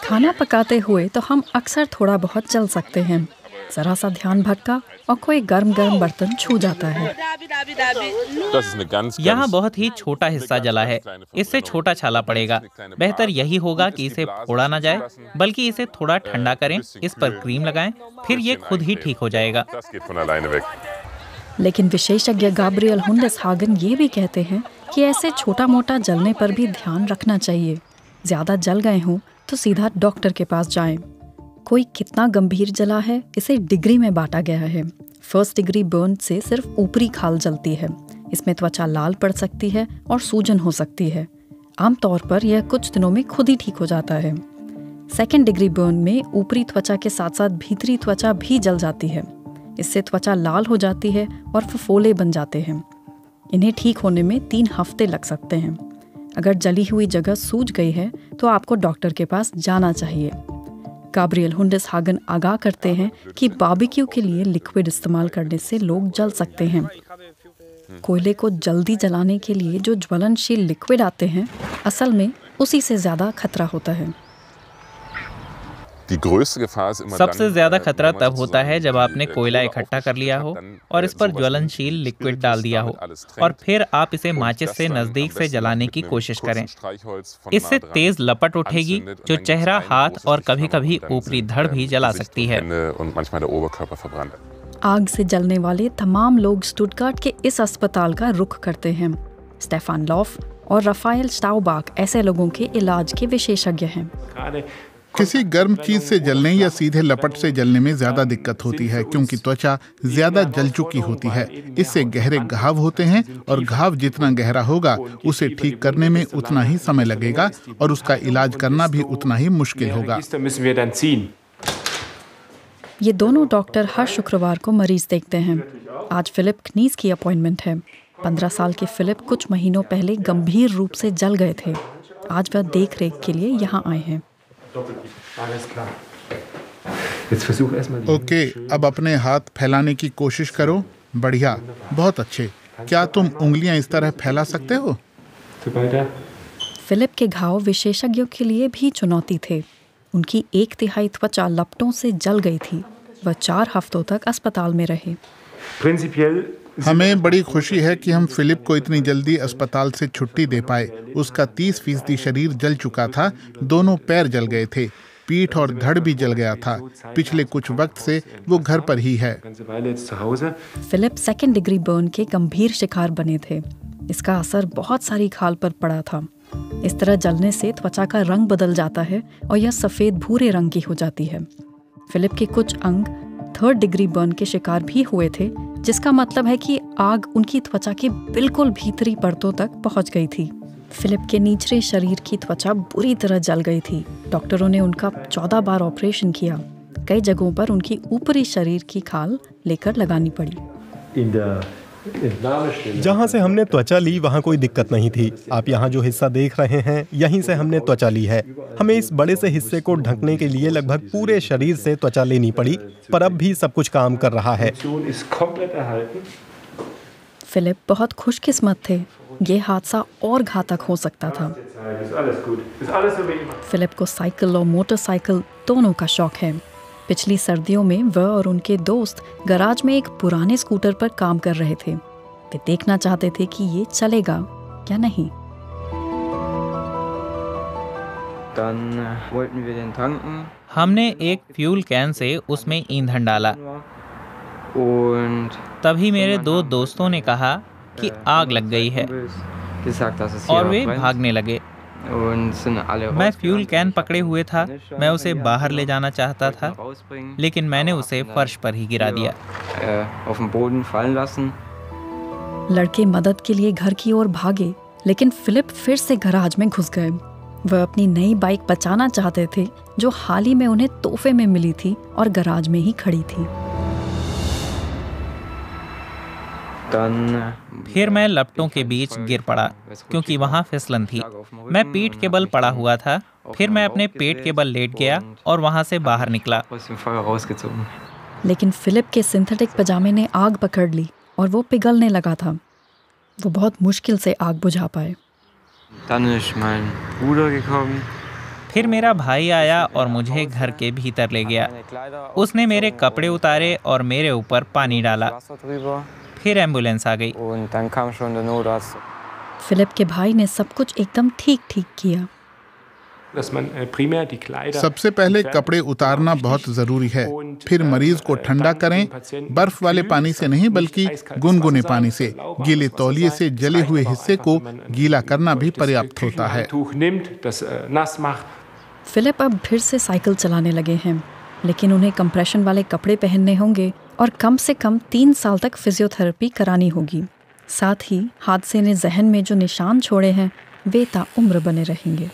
खाना पकाते हुए तो हम अक्सर थोड़ा बहुत चल सकते हैं। जरा सा ध्यान भटका और कोई गर्म बर्तन छू जाता है। यहाँ बहुत ही छोटा हिस्सा जला है, इससे छोटा छाला पड़ेगा। बेहतर यही होगा कि इसे फोड़ा ना जाए, बल्कि इसे थोड़ा ठंडा करें, इस पर क्रीम लगाएं, फिर ये खुद ही ठीक हो जाएगा। लेकिन विशेषज्ञ गाब्रिएल हुंडेसहागन ये भी कहते हैं कि ऐसे छोटा मोटा जलने पर भी ध्यान रखना चाहिए। ज्यादा जल गए हों तो सीधा डॉक्टर के पास जाएं। कोई कितना गंभीर जला है इसे डिग्री में बांटा गया है। फर्स्ट डिग्री बर्न से सिर्फ ऊपरी खाल जलती है। इसमें त्वचा लाल पड़ सकती है और सूजन हो सकती है। आमतौर पर यह कुछ दिनों में खुद ही ठीक हो जाता है। सेकेंड डिग्री बर्न में ऊपरी त्वचा के साथ साथ भीतरी त्वचा भी जल जाती है। इससे त्वचा लाल हो जाती है और फफोले बन जाते हैं। इन्हें ठीक होने में 3 हफ्ते लग सकते हैं। अगर जली हुई जगह सूज गई है तो आपको डॉक्टर के पास जाना चाहिए। गाब्रिएल हुंडेसहागन आगाह करते हैं कि बारबेक्यू के लिए लिक्विड इस्तेमाल करने से लोग जल सकते हैं। कोयले को जल्दी जलाने के लिए जो ज्वलनशील लिक्विड आते हैं, असल में उसी से ज़्यादा खतरा होता है। सबसे ज्यादा खतरा तब होता है जब आपने कोयला इकट्ठा कर लिया हो और इस पर ज्वलनशील लिक्विड डाल दिया हो और फिर आप इसे माचिस से नजदीक से जलाने की कोशिश करें। इससे तेज लपट उठेगी जो चेहरा, हाथ और कभी-कभी ऊपरी धड़ भी जला सकती है। आग से जलने वाले तमाम लोग स्टुटगार्ट के इस अस्पताल का रुख करते हैं। स्टेफान लॉफ और राफाएल स्टाउबाक ऐसे लोगों के इलाज के विशेषज्ञ हैं। किसी गर्म चीज से जलने या सीधे लपट से जलने में ज्यादा दिक्कत होती है, क्योंकि त्वचा ज्यादा जल चुकी होती है। इससे गहरे घाव होते हैं और घाव जितना गहरा होगा उसे ठीक करने में उतना ही समय लगेगा और उसका इलाज करना भी उतना ही मुश्किल होगा। ये दोनों डॉक्टर हर शुक्रवार को मरीज देखते हैं। आज फिलिप कनीज की अपॉइंटमेंट है। 15 साल के फिलिप कुछ महीनों पहले गंभीर रूप से जल गए थे। आज वह देख रेख के लिए यहाँ आए हैं। ओके, अब अपने हाथ फैलाने की कोशिश करो। बढ़िया, बहुत अच्छे। क्या तुम उंगलियां इस तरह फैला सकते हो? फिलिप के घाव विशेषज्ञों के लिए भी चुनौती थे। उनकी 1/3 त्वचा लपटों से जल गई थी। वह 4 हफ्तों तक अस्पताल में रहे। हमें बड़ी खुशी है कि हम फिलिप को इतनी जल्दी अस्पताल से छुट्टी दे पाए। उसका 30% शरीर जल चुका था। दोनों पैर जल गए थे। पीठ और धड़ भी जल गया था। पिछले कुछ वक्त से वो घर पर ही है। फिलिप सेकेंड डिग्री बर्न के गंभीर शिकार बने थे। इसका असर बहुत सारी खाल पर पड़ा था। इस तरह जलने से त्वचा का रंग बदल जाता है और यह सफेद भूरे रंग की हो जाती है। फिलिप के कुछ अंग 3rd डिग्री बर्न के शिकार भी हुए थे, जिसका मतलब है कि आग उनकी त्वचा के बिल्कुल भीतरी परतों तक पहुंच गई थी। फिलिप के निचले शरीर की त्वचा बुरी तरह जल गई थी। डॉक्टरों ने उनका 14 बार ऑपरेशन किया। कई जगहों पर उनकी ऊपरी शरीर की खाल लेकर लगानी पड़ी। जहाँ से हमने त्वचा ली वहाँ कोई दिक्कत नहीं थी। आप यहाँ जो हिस्सा देख रहे हैं, यहीं से हमने त्वचा ली है। हमें इस बड़े से हिस्से को ढकने के लिए लगभग पूरे शरीर से त्वचा लेनी पड़ी, पर अब भी सब कुछ काम कर रहा है। फिलिप बहुत खुशकिस्मत थे। ये हादसा और घातक हो सकता था। फिलिप को साइकिल और मोटरसाइकिल दोनों का शौक है। पिछली सर्दियों में वह और उनके दोस्त गराज में एक पुराने स्कूटर पर काम कर रहे थे। वे देखना चाहते थे कि ये चलेगा या नहीं। हमने एक फ्यूल कैन से उसमें ईंधन डाला। तभी मेरे 2 दोस्तों ने कहा कि आग लग गई है और वे भागने लगे। मैं फ्यूल कैन पकड़े हुए था। मैं उसे बाहर ले जाना चाहता था, लेकिन मैंने उसे फर्श पर ही गिरा दिया। लड़के मदद के लिए घर की ओर भागे, लेकिन फिलिप फिर से गराज में घुस गए। वह अपनी नई बाइक बचाना चाहते थे, जो हाल ही में उन्हें तोहफे में मिली थी और गराज में ही खड़ी थी। फिर मैं लपटों के बीच गिर पड़ा, क्योंकि वहाँ फिसलन थी। मैं पीठ के बल पड़ा हुआ था। फिर मैं अपने पेट के बल लेट गया और वहाँ से बाहर निकला। लेकिन फिलिप के सिंथेटिक पजामे ने आग पकड़ ली और वो पिघलने लगा था। वो बहुत मुश्किल से आग बुझा पाए। फिर मेरा भाई आया और मुझे घर के भीतर ले गया। उसने मेरे कपड़े उतारे और मेरे ऊपर पानी डाला। फिर एम्बुलेंस आ गई। फिलिप के भाई ने सब कुछ एकदम ठीक ठीक किया। सबसे पहले कपड़े उतारना बहुत जरूरी है। फिर मरीज को ठंडा करें, बर्फ वाले पानी से नहीं बल्कि गुनगुने पानी से। गीले तौलिए से जले हुए हिस्से को गीला करना भी पर्याप्त होता है। फिलिप अब फिर से साइकिल चलाने लगे हैं, लेकिन उन्हें कंप्रेशन वाले कपड़े पहनने होंगे और कम से कम 3 साल तक फिजियोथेरेपी करानी होगी। साथ ही हादसे ने जहन में जो निशान छोड़े हैं वे ताउम्र बने रहेंगे।